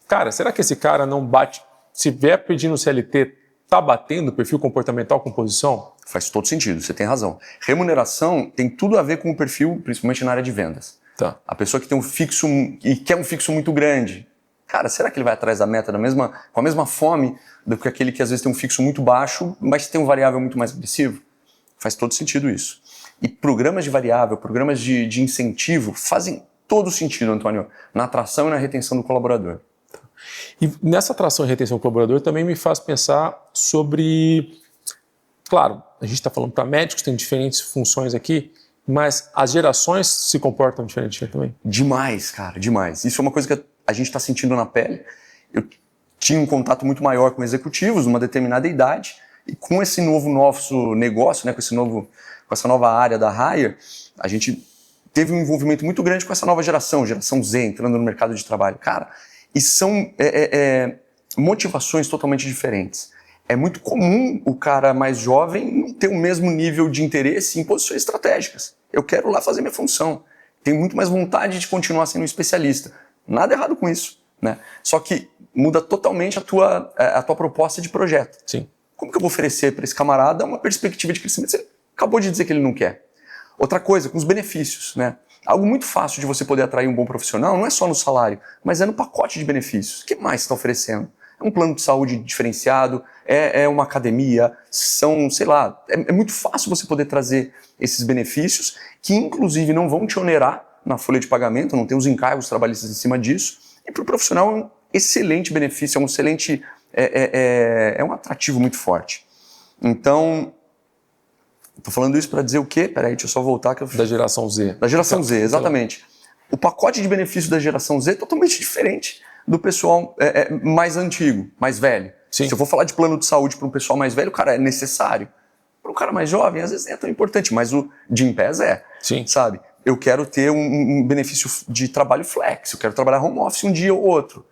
Cara, será que esse cara não bate... Se vier pedindo CLT, tá batendo o perfil comportamental com posição? Faz todo sentido, você tem razão. Remuneração tem tudo a ver com o perfil, principalmente na área de vendas. Tá. A pessoa que tem um fixo e quer um fixo muito grande, cara, será que ele vai atrás da meta com a mesma fome do que aquele que às vezes tem um fixo muito baixo, mas tem um variável muito mais agressivo? Faz todo sentido isso. E programas de variável, programas de incentivo fazem todo sentido, Antônio, na atração e na retenção do colaborador. E nessa atração e retenção do colaborador também me faz pensar sobre... Claro, a gente está falando para médicos, tem diferentes funções aqui, mas as gerações se comportam diferente também? Demais, cara, demais. Isso é uma coisa que a gente está sentindo na pele. Eu tinha um contato muito maior com executivos numa determinada idade, e com esse nosso negócio, né, com essa nova área da Hire, a gente teve um envolvimento muito grande com essa nova geração Z, entrando no mercado de trabalho. Cara, e são motivações totalmente diferentes. É muito comum o cara mais jovem não ter o mesmo nível de interesse em posições estratégicas. Eu quero lá fazer minha função. Tenho muito mais vontade de continuar sendo um especialista. Nada errado com isso, né? Só que muda totalmente a tua proposta de projeto. Sim. Como que eu vou oferecer para esse camarada uma perspectiva de crescimento? Você acabou de dizer que ele não quer. Outra coisa, com os benefícios, né? Algo muito fácil de você poder atrair um bom profissional não é só no salário, mas é no pacote de benefícios. O que mais você está oferecendo? É um plano de saúde diferenciado, é uma academia, é muito fácil você poder trazer esses benefícios que inclusive não vão te onerar na folha de pagamento, não tem os encargos trabalhistas em cima disso, e para o profissional é um excelente benefício, é um atrativo muito forte. Então, estou falando isso para dizer o quê? Peraí, deixa eu só voltar. Da geração Z. Da geração Z, exatamente. O pacote de benefícios da geração Z é totalmente diferente do pessoal mais antigo, mais velho. Sim. Se eu for falar de plano de saúde para um pessoal mais velho, cara, é necessário. Para um cara mais jovem, às vezes não é tão importante, mas o Gympass Sim. sabe? Eu quero ter um benefício de trabalho flex, eu quero trabalhar home office um dia ou outro.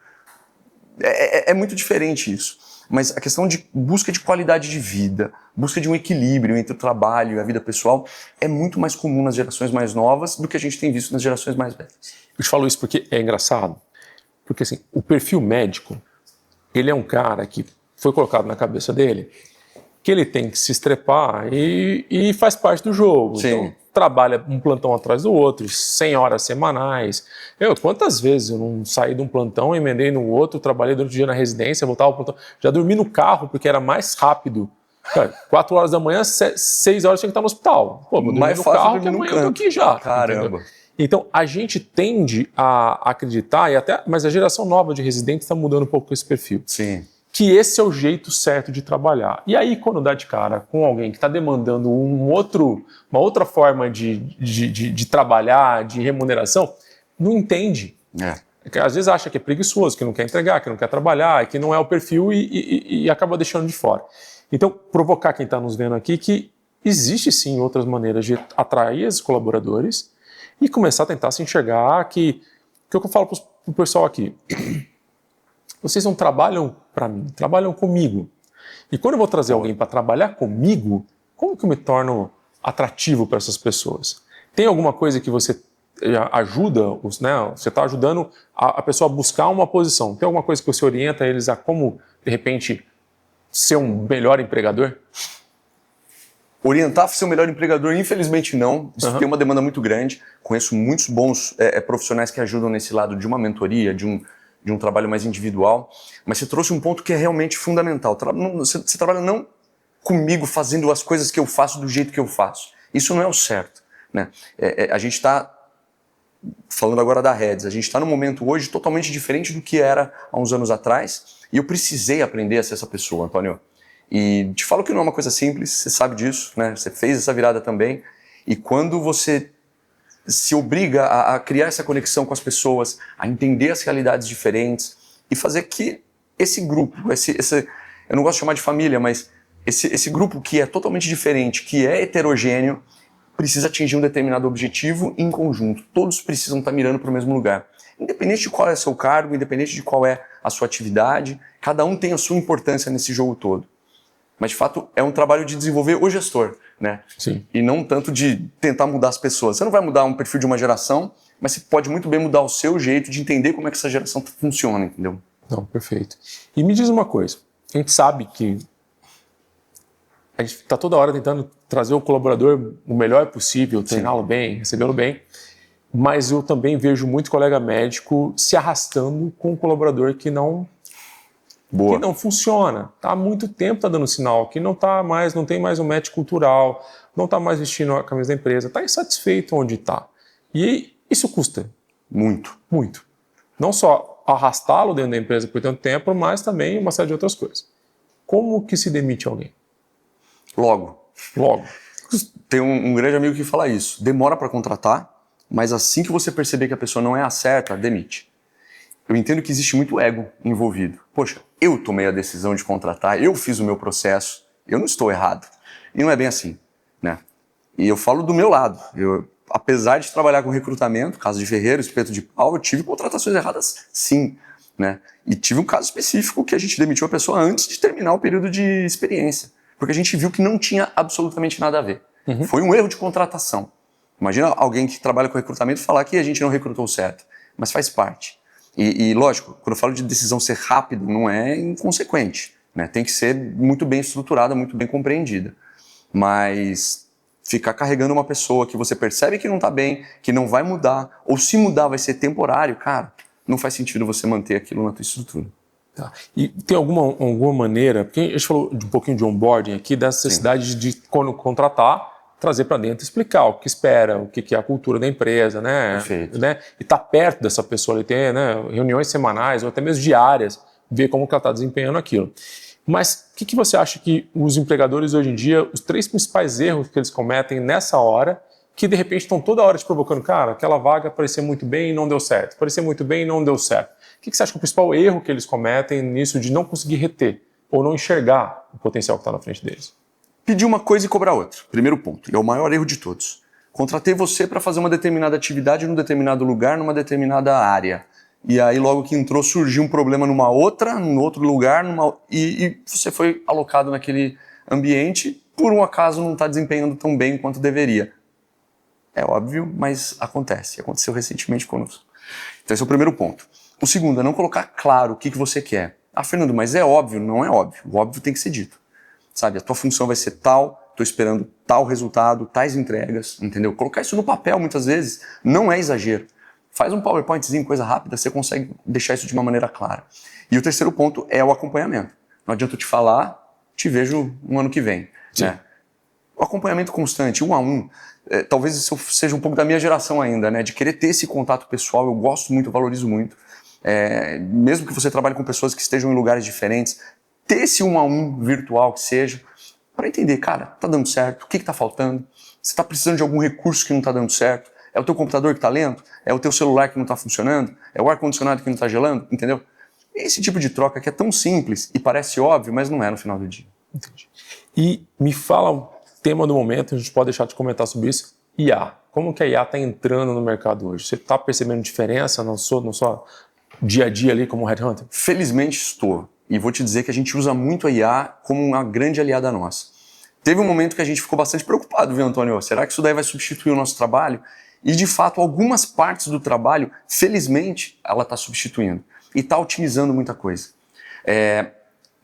É muito diferente isso. Mas a questão de busca de qualidade de vida, busca de um equilíbrio entre o trabalho e a vida pessoal é muito mais comum nas gerações mais novas do que a gente tem visto nas gerações mais velhas. Eu te falo isso porque é engraçado. Porque assim, o perfil médico, ele é um cara que foi colocado na cabeça dele que ele tem que se estrepar e faz parte do jogo. Sim. Então, trabalha um plantão atrás do outro, 100 horas semanais. Quantas vezes eu não saí de um plantão, emendei no outro, trabalhei durante o dia na residência, voltava ao plantão, já dormi no carro porque era mais rápido. Cara, 4 horas da manhã, 6 horas tinha que estar no hospital. Pô, vou dormir no carro que amanhã eu tô aqui já. Caramba. Entendeu? Então, a gente tende a acreditar, mas a geração nova de residentes está mudando um pouco esse perfil. Sim. Que esse é o jeito certo de trabalhar. E aí, quando dá de cara com alguém que está demandando uma outra forma de trabalhar, de remuneração, não entende. Às vezes acha que é preguiçoso, que não quer entregar, que não quer trabalhar, que não é o perfil e acaba deixando de fora. Então, provocar quem está nos vendo aqui que existe sim outras maneiras de atrair esses colaboradores e começar a tentar se enxergar que o que eu falo para pro pessoal aqui. Vocês não trabalham para mim, trabalham comigo. E quando eu vou trazer alguém para trabalhar comigo, como que eu me torno atrativo para essas pessoas? Tem alguma coisa que você ajuda, né? Você está ajudando a pessoa a buscar uma posição. Tem alguma coisa que você orienta eles a como, de repente, ser um melhor empregador? Orientar a ser o melhor empregador, infelizmente não. Isso tem uma demanda muito grande. Conheço muitos bons profissionais que ajudam nesse lado de uma mentoria, de um trabalho mais individual. Mas você trouxe um ponto que é realmente fundamental. Você trabalha não comigo fazendo as coisas que eu faço do jeito que eu faço. Isso não é o certo, né? A gente está falando agora da Reds. A gente está num momento hoje totalmente diferente do que era há uns anos atrás. E eu precisei aprender a ser essa pessoa, Antônio. E te falo que não é uma coisa simples, você sabe disso, né? Você fez essa virada também. E quando você se obriga a criar essa conexão com as pessoas, a entender as realidades diferentes e fazer que esse grupo, eu não gosto de chamar de família, mas esse grupo que é totalmente diferente, que é heterogêneo, precisa atingir um determinado objetivo em conjunto. Todos precisam estar mirando para o mesmo lugar. Independente de qual é o seu cargo, independente de qual é a sua atividade, cada um tem a sua importância nesse jogo todo. Mas, de fato, é um trabalho de desenvolver o gestor, né? Sim. E não tanto de tentar mudar as pessoas. Você não vai mudar um perfil de uma geração, mas você pode muito bem mudar o seu jeito de entender como é que essa geração funciona, entendeu? Não, perfeito. E me diz uma coisa. A gente sabe que a gente está toda hora tentando trazer o colaborador o melhor possível, treiná-lo bem, recebê-lo bem, mas eu também vejo muito colega médico se arrastando com um colaborador que não funciona. Há muito tempo está dando sinal que não tem mais um match cultural, não está mais vestindo a camisa da empresa, está insatisfeito onde está. E isso custa. Muito. Muito. Não só arrastá-lo dentro da empresa por tanto tempo, mas também uma série de outras coisas. Como que se demite alguém? Logo. Logo. Tem um grande amigo que fala isso. Demora para contratar, mas assim que você perceber que a pessoa não é a certa, demite. Eu entendo que existe muito ego envolvido. Poxa, eu tomei a decisão de contratar, eu fiz o meu processo, eu não estou errado. E não é bem assim, né? E eu falo do meu lado. Apesar de trabalhar com recrutamento, caso de ferreiro, espeto de pau, eu tive contratações erradas, sim, né? E tive um caso específico que a gente demitiu a pessoa antes de terminar o período de experiência, porque a gente viu que não tinha absolutamente nada a ver. Foi um erro de contratação. Imagina alguém que trabalha com recrutamento falar que a gente não recrutou certo, mas faz parte. E lógico, quando eu falo de decisão ser rápida, não é inconsequente, né? Tem que ser muito bem estruturada, muito bem compreendida. Mas ficar carregando uma pessoa que você percebe que não está bem, que não vai mudar, ou se mudar vai ser temporário, cara, não faz sentido você manter aquilo na tua estrutura. Tá. E tem alguma maneira, porque a gente falou um pouquinho de onboarding aqui, dessa necessidade de, quando contratar, trazer para dentro, explicar o que espera, o que é a cultura da empresa, né? Perfeito. Né? E estar perto dessa pessoa ali, ter, né, reuniões semanais ou até mesmo diárias, ver como que ela está desempenhando aquilo. Mas o que você acha que os empregadores hoje em dia, os 3 principais erros que eles cometem nessa hora, que de repente estão toda hora te provocando, cara, aquela vaga parecia muito bem e não deu certo, parecia muito bem e não deu certo. O que você acha que é o principal erro que eles cometem nisso de não conseguir reter ou não enxergar o potencial que está na frente deles? Pedir uma coisa e cobrar outra. Primeiro ponto. E é o maior erro de todos. Contratei você para fazer uma determinada atividade num determinado lugar, numa determinada área. E aí, logo que entrou, surgiu um problema num outro lugar, e você foi alocado naquele ambiente, por um acaso não está desempenhando tão bem quanto deveria. É óbvio, mas acontece. Aconteceu recentemente conosco. Então esse é o primeiro ponto. O segundo é não colocar claro o que você quer. Ah, Fernando, mas é óbvio? Não é óbvio. O óbvio tem que ser dito. Sabe, a tua função vai ser tal, estou esperando tal resultado, tais entregas, entendeu? Colocar isso no papel, muitas vezes, não é exagero. Faz um PowerPointzinho, coisa rápida, você consegue deixar isso de uma maneira clara. E o terceiro ponto é o acompanhamento. Não adianta eu te falar, te vejo no ano que vem. Né? O acompanhamento constante, 1 a 1, talvez isso seja um pouco da minha geração ainda, né? De querer ter esse contato pessoal, eu gosto muito, eu valorizo muito. Mesmo que você trabalhe com pessoas que estejam em lugares diferentes, ter esse 1 a 1 virtual que seja, para entender, cara, tá dando certo, o que tá faltando, você tá precisando de algum recurso que não tá dando certo, é o teu computador que tá lento, é o teu celular que não tá funcionando, é o ar-condicionado que não tá gelando, entendeu? Esse tipo de troca que é tão simples e parece óbvio, mas não é no final do dia. Entendi. E me fala o tema do momento, a gente pode deixar de comentar sobre isso, IA. Como que a IA está entrando no mercado hoje? Você está percebendo diferença na sua dia a dia ali como headhunter? Felizmente estou. E vou te dizer que a gente usa muito a IA como uma grande aliada nossa. Teve um momento que a gente ficou bastante preocupado, viu, Antônio? Será que isso daí vai substituir o nosso trabalho? E, de fato, algumas partes do trabalho, felizmente, ela está substituindo. E está otimizando muita coisa.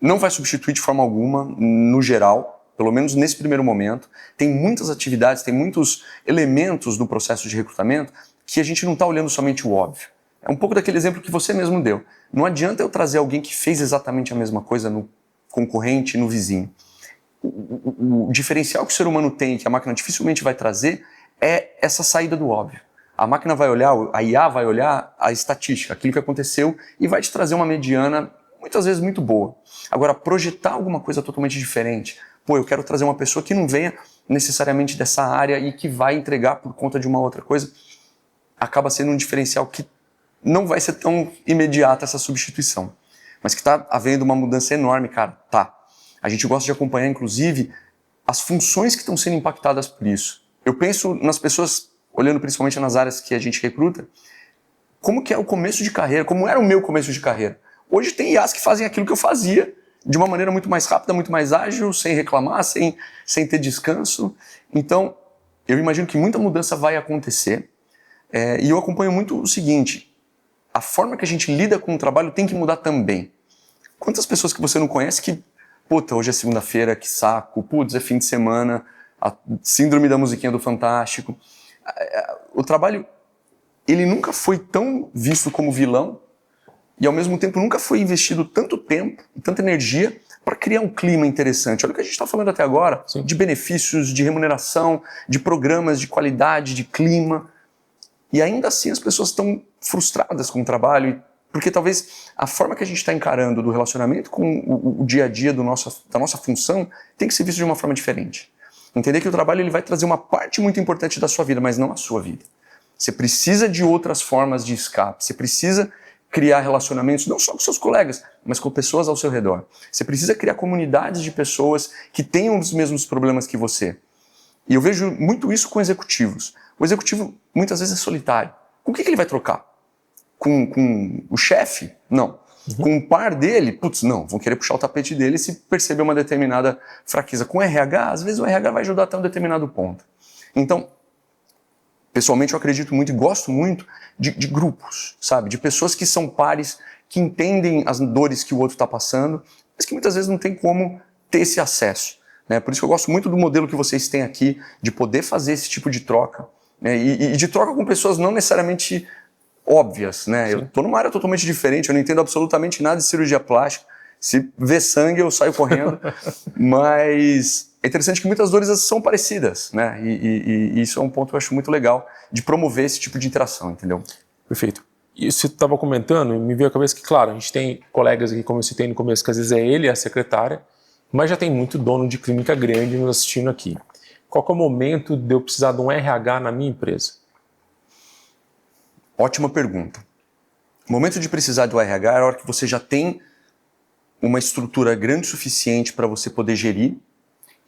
Não vai substituir de forma alguma, no geral, pelo menos nesse primeiro momento. Tem muitas atividades, tem muitos elementos do processo de recrutamento que a gente não está olhando somente o óbvio. É um pouco daquele exemplo que você mesmo deu. Não adianta eu trazer alguém que fez exatamente a mesma coisa no concorrente, no vizinho. O diferencial que o ser humano tem, que a máquina dificilmente vai trazer, é essa saída do óbvio. A máquina vai olhar, a IA vai olhar a estatística, aquilo que aconteceu, e vai te trazer uma mediana, muitas vezes muito boa. Agora, projetar alguma coisa totalmente diferente, eu quero trazer uma pessoa que não venha necessariamente dessa área e que vai entregar por conta de uma outra coisa, acaba sendo um diferencial que não vai ser tão imediata essa substituição. Mas que está havendo uma mudança enorme, cara, tá. A gente gosta de acompanhar, inclusive, as funções que estão sendo impactadas por isso. Eu penso nas pessoas, olhando principalmente nas áreas que a gente recruta, como que é o começo de carreira, como era o meu começo de carreira. Hoje tem IAs que fazem aquilo que eu fazia, de uma maneira muito mais rápida, muito mais ágil, sem reclamar, sem ter descanso. Então, eu imagino que muita mudança vai acontecer. E eu acompanho muito o seguinte, a forma que a gente lida com o trabalho tem que mudar também. Quantas pessoas que você não conhece que, hoje é segunda-feira, que saco, é fim de semana, a síndrome da musiquinha do Fantástico. O trabalho, ele nunca foi tão visto como vilão e, ao mesmo tempo, nunca foi investido tanto tempo e tanta energia para criar um clima interessante. Olha o que a gente está falando até agora, Sim. De benefícios, de remuneração, de programas, de qualidade, de clima. E ainda assim as pessoas estão frustradas com o trabalho, porque talvez a forma que a gente está encarando do relacionamento com o dia a dia da nossa função tem que ser visto de uma forma diferente. Entender que o trabalho ele vai trazer uma parte muito importante da sua vida, mas não a sua vida. Você precisa de outras formas de escape, você precisa criar relacionamentos não só com seus colegas, mas com pessoas ao seu redor. Você precisa criar comunidades de pessoas que tenham os mesmos problemas que você. E eu vejo muito isso com executivos. O executivo muitas vezes é solitário. Com o que ele vai trocar? Com o chefe? Não. Com o par dele? Não. Vão querer puxar o tapete dele se perceber uma determinada fraqueza. Com o RH, às vezes o RH vai ajudar até um determinado ponto. Então, pessoalmente eu acredito muito e gosto muito de grupos, sabe? De pessoas que são pares, que entendem as dores que o outro está passando, mas que muitas vezes não tem como ter esse acesso. Né? Por isso que eu gosto muito do modelo que vocês têm aqui, de poder fazer esse tipo de troca. Né? E de troca com pessoas não necessariamente óbvias. Né? Eu estou numa área totalmente diferente, eu não entendo absolutamente nada de cirurgia plástica. Se vê sangue, eu saio correndo. Mas é interessante que muitas dores são parecidas. Né? E isso é um ponto que eu acho muito legal, de promover esse tipo de interação, entendeu? Perfeito. E você estava comentando, me veio à cabeça que, claro, a gente tem colegas aqui, como eu citei no começo, que às vezes é ele e a secretária, mas já tem muito dono de clínica grande nos assistindo aqui. Qual que é o momento de eu precisar de um RH na minha empresa? Ótima pergunta. O momento de precisar do RH é a hora que você já tem uma estrutura grande o suficiente para você poder gerir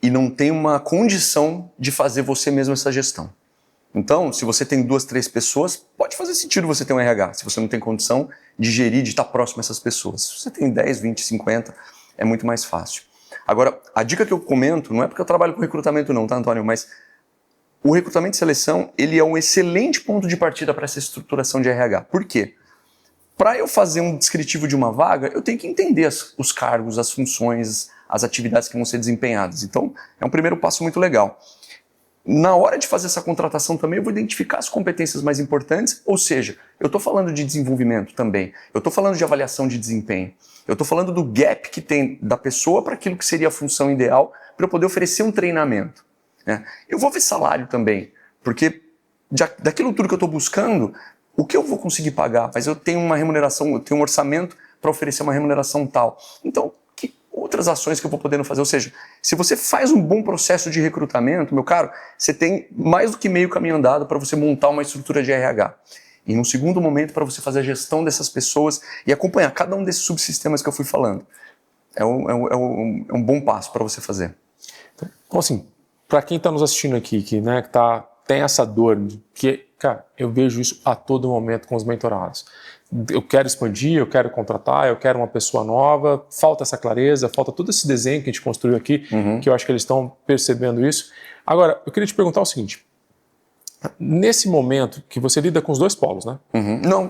e não tem uma condição de fazer você mesmo essa gestão. Então, se você tem 2, 3 pessoas, pode fazer sentido você ter um RH, se você não tem condição de gerir, de estar próximo a essas pessoas. Se você tem 10, 20, 50, é muito mais fácil. Agora, a dica que eu comento, não é porque eu trabalho com recrutamento não, tá, Antônio? Mas o recrutamento e seleção, ele é um excelente ponto de partida para essa estruturação de RH. Por quê? Para eu fazer um descritivo de uma vaga, eu tenho que entender os cargos, as funções, as atividades que vão ser desempenhadas. Então, é um primeiro passo muito legal. Na hora de fazer essa contratação também, eu vou identificar as competências mais importantes, ou seja, eu estou falando de desenvolvimento também, eu estou falando de avaliação de desempenho, eu estou falando do gap que tem da pessoa para aquilo que seria a função ideal para eu poder oferecer um treinamento. Né? Eu vou ver salário também, porque daquilo tudo que eu estou buscando, o que eu vou conseguir pagar? Mas eu tenho uma remuneração, eu tenho um orçamento para oferecer uma remuneração tal. Então, que outras ações que eu vou podendo fazer? Ou seja, se você faz um bom processo de recrutamento, meu caro, você tem mais do que meio caminho andado para você montar uma estrutura de RH. E num segundo momento, para você fazer a gestão dessas pessoas e acompanhar cada um desses subsistemas que eu fui falando. É um bom passo para você fazer. Então, assim, para quem está nos assistindo aqui, que tem essa dor, que Cara, eu vejo isso a todo momento com os mentorados. Eu quero expandir, eu quero contratar, eu quero uma pessoa nova, falta essa clareza, falta todo esse desenho que a gente construiu aqui, que eu acho que eles estão percebendo isso. Agora, eu queria te perguntar o seguinte, nesse momento que você lida com os dois polos, né? Não,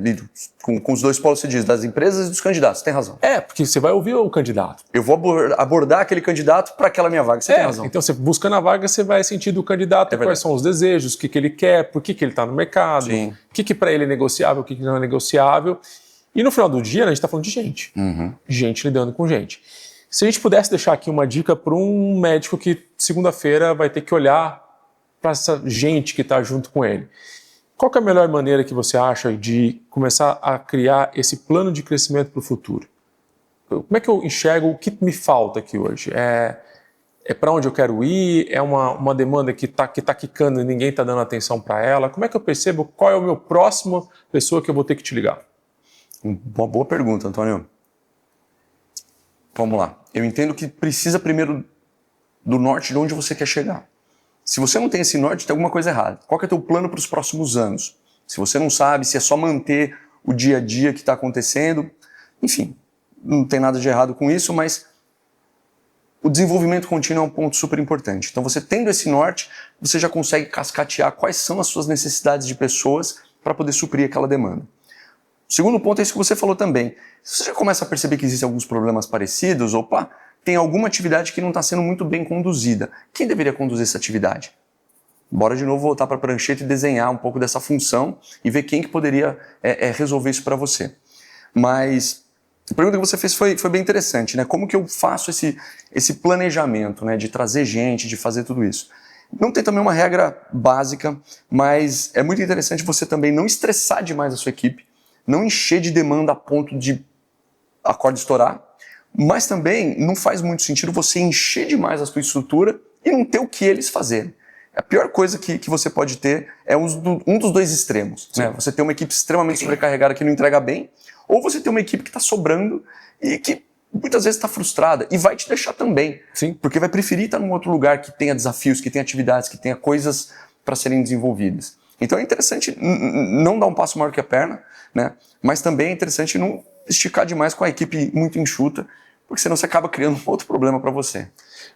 lido com os dois polos, você diz, das empresas e dos candidatos, tem razão. Porque você vai ouvir o candidato. Eu vou abordar aquele candidato para aquela minha vaga, você tem razão. Então, você buscando a vaga, você vai sentir do candidato quais são os desejos, o que ele quer, por que ele está no mercado, o que para ele é negociável, o que não é negociável. E no final do dia, a gente está falando de gente. Gente lidando com gente. Se a gente pudesse deixar aqui uma dica para um médico que segunda-feira vai ter que olhar para essa gente que está junto com ele. Qual que é a melhor maneira que você acha de começar a criar esse plano de crescimento para o futuro? Como é que eu enxergo o que me falta aqui hoje? É para onde eu quero ir? É uma demanda que tá quicando e ninguém está dando atenção para ela? Como é que eu percebo qual é o meu próximo pessoa que eu vou ter que te ligar? Uma boa pergunta, Antônio. Vamos lá. Eu entendo que precisa primeiro do norte de onde você quer chegar. Se você não tem esse norte, tem alguma coisa errada. Qual que é o teu plano para os próximos anos? Se você não sabe, se é só manter o dia a dia que está acontecendo, enfim, não tem nada de errado com isso, mas o desenvolvimento contínuo é um ponto super importante. Então, você tendo esse norte, você já consegue cascatear quais são as suas necessidades de pessoas para poder suprir aquela demanda. O segundo ponto é isso que você falou também. Se você já começa a perceber que existem alguns problemas parecidos, tem alguma atividade que não está sendo muito bem conduzida. Quem deveria conduzir essa atividade? Bora de novo voltar para a prancheta e desenhar um pouco dessa função e ver quem que poderia resolver isso para você. Mas a pergunta que você fez foi bem interessante, né? Como que eu faço esse planejamento, né? De trazer gente, de fazer tudo isso? Não tem também uma regra básica, mas é muito interessante você também não estressar demais a sua equipe, não encher de demanda a ponto de a corda estourar, mas também não faz muito sentido você encher demais a sua estrutura e não ter o que eles fazerem. A pior coisa que você pode ter é um dos dois extremos. Né? Você ter uma equipe extremamente sobrecarregada que não entrega bem, ou você ter uma equipe que está sobrando e que muitas vezes está frustrada e vai te deixar também. Sim. Porque vai preferir estar num outro lugar que tenha desafios, que tenha atividades, que tenha coisas para serem desenvolvidas. Então é interessante não dar um passo maior que a perna, né? Mas também é interessante não esticar demais com a equipe muito enxuta, porque senão você acaba criando um outro problema para você.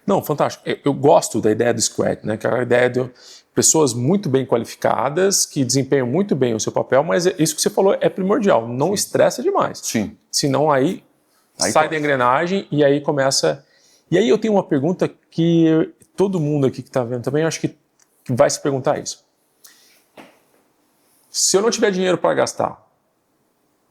Não, fantástico. Eu gosto da ideia do Squad, né? Que é a ideia de pessoas muito bem qualificadas, que desempenham muito bem o seu papel, mas isso que você falou é primordial. Não estressa demais. Sim. Senão aí sai da engrenagem e aí começa... E aí eu tenho uma pergunta que todo mundo aqui que está vendo também, eu acho que vai se perguntar isso. Se eu não tiver dinheiro para gastar,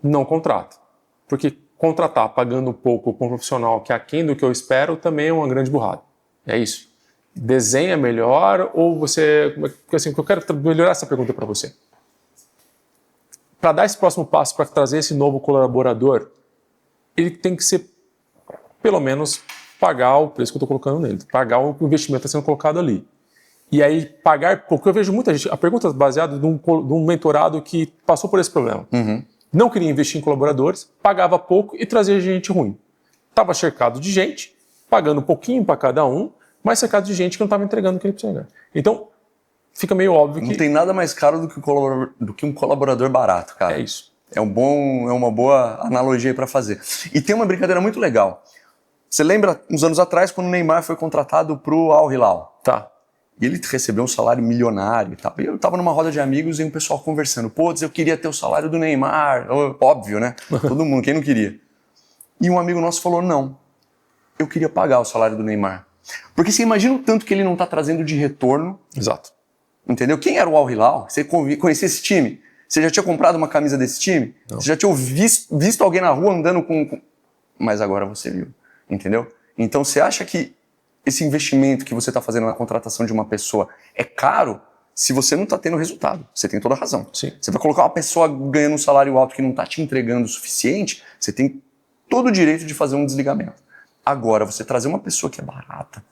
não contrato. Porque contratar pagando pouco com um profissional que é aquém do que eu espero também é uma grande burrada. É isso. Desenha melhor ou você... Porque assim, eu quero melhorar essa pergunta para você. Para dar esse próximo passo, para trazer esse novo colaborador, ele tem que ser, pelo menos, pagar o preço que eu estou colocando nele. Pagar o investimento que está sendo colocado ali. E aí pagar pouco. Eu vejo muita gente... A pergunta é baseada de um mentorado que passou por esse problema. Não queria investir em colaboradores, pagava pouco e trazia gente ruim. Estava cercado de gente, pagando um pouquinho para cada um, mas cercado de gente que não estava entregando o que ele precisava. Então, fica meio óbvio que... Não tem nada mais caro do que um colaborador barato, cara. É isso. É uma boa analogia para fazer. E tem uma brincadeira muito legal. Você lembra, uns anos atrás, quando o Neymar foi contratado para o Al Hilal? Tá. E ele recebeu um salário milionário e tal. E eu tava numa roda de amigos e um pessoal conversando. Pô, eu queria ter o salário do Neymar. Óbvio, né? Todo mundo, quem não queria? E um amigo nosso falou, não, eu queria pagar o salário do Neymar. Porque você imagina o tanto que ele não tá trazendo de retorno. Exato. Entendeu? Quem era o Al Hilal? Você conhecia esse time? Você já tinha comprado uma camisa desse time? Não. Você já tinha visto alguém na rua andando com... Mas agora você viu. Entendeu? Então você acha que esse investimento que você está fazendo na contratação de uma pessoa é caro se você não está tendo resultado? Você tem toda a razão. Sim. Você vai colocar uma pessoa ganhando um salário alto que não está te entregando o suficiente, você tem todo o direito de fazer um desligamento. Agora, você trazer uma pessoa que é barata,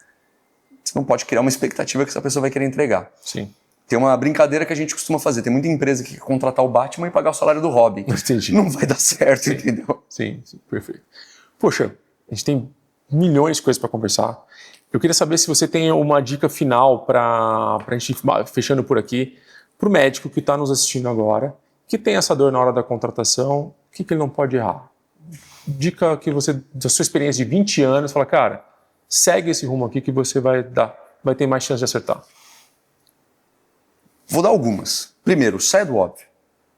você não pode criar uma expectativa que essa pessoa vai querer entregar. Sim. Tem uma brincadeira que a gente costuma fazer. Tem muita empresa que quer contratar o Batman e pagar o salário do Robin. Entendi. Não vai dar certo, Sim. entendeu? Sim, perfeito. Poxa, a gente tem milhões de coisas para conversar. Eu queria saber se você tem uma dica final para a gente fechando por aqui, para o médico que está nos assistindo agora, que tem essa dor na hora da contratação, o que ele não pode errar? Dica que você, da sua experiência de 20 anos, fala, cara, segue esse rumo aqui que você vai ter mais chance de acertar. Vou dar algumas. Primeiro, sai do óbvio.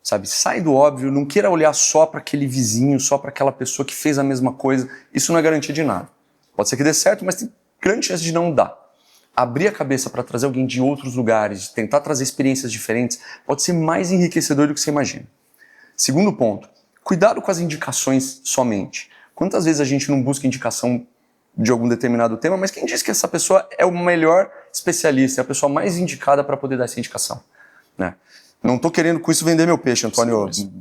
Sabe? Sai do óbvio, não queira olhar só para aquele vizinho, só para aquela pessoa que fez a mesma coisa. Isso não é garantia de nada. Pode ser que dê certo, mas tem grande chance de não dar. Abrir a cabeça para trazer alguém de outros lugares, tentar trazer experiências diferentes, pode ser mais enriquecedor do que você imagina. Segundo ponto, cuidado com as indicações somente. Quantas vezes a gente não busca indicação de algum determinado tema, mas quem diz que essa pessoa é o melhor especialista, é a pessoa mais indicada para poder dar essa indicação, né? Não estou querendo com isso vender meu peixe, Antônio. Sim,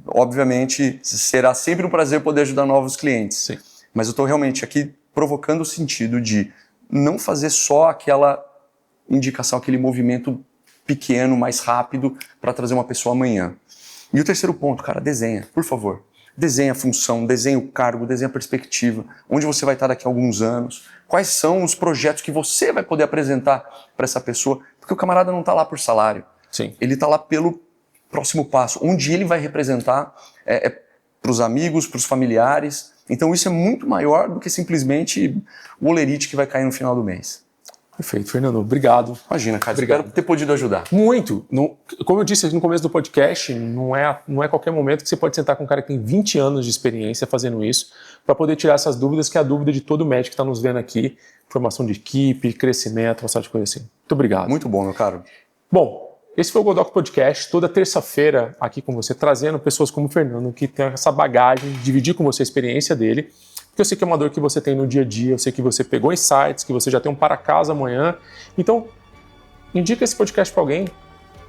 obviamente, será sempre um prazer poder ajudar novos clientes. Sim. Mas eu estou realmente aqui provocando o sentido de não fazer só aquela indicação, aquele movimento pequeno, mais rápido, para trazer uma pessoa amanhã. E o terceiro ponto, cara, desenha, por favor. Desenha a função, desenha o cargo, desenha a perspectiva, onde você vai estar daqui a alguns anos, quais são os projetos que você vai poder apresentar para essa pessoa, porque o camarada não está lá por salário. Sim. Ele está lá pelo próximo passo, onde ele vai representar para os amigos, para os familiares. Então isso é muito maior do que simplesmente o olerite que vai cair no final do mês. Perfeito, Fernando. Obrigado. Imagina, cara. Obrigado. Espero ter podido ajudar. Muito. Como eu disse no começo do podcast, não é qualquer momento que você pode sentar com um cara que tem 20 anos de experiência fazendo isso para poder tirar essas dúvidas, que é a dúvida de todo médico que está nos vendo aqui. Formação de equipe, crescimento, uma série de coisas assim. Muito obrigado. Muito bom, meu caro. Bom, esse foi o Godoc Podcast, toda terça-feira aqui com você, trazendo pessoas como o Fernando, que tem essa bagagem, dividir com você a experiência dele, porque eu sei que é uma dor que você tem no dia a dia, eu sei que você pegou insights, que você já tem um para casa amanhã. Então, indica esse podcast para alguém,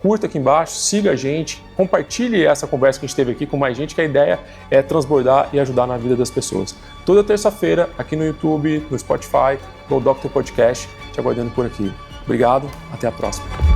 curta aqui embaixo, siga a gente, compartilhe essa conversa que a gente teve aqui com mais gente, que a ideia é transbordar e ajudar na vida das pessoas. Toda terça-feira, aqui no YouTube, no Spotify, no Doctor Podcast, te aguardando por aqui. Obrigado, até a próxima.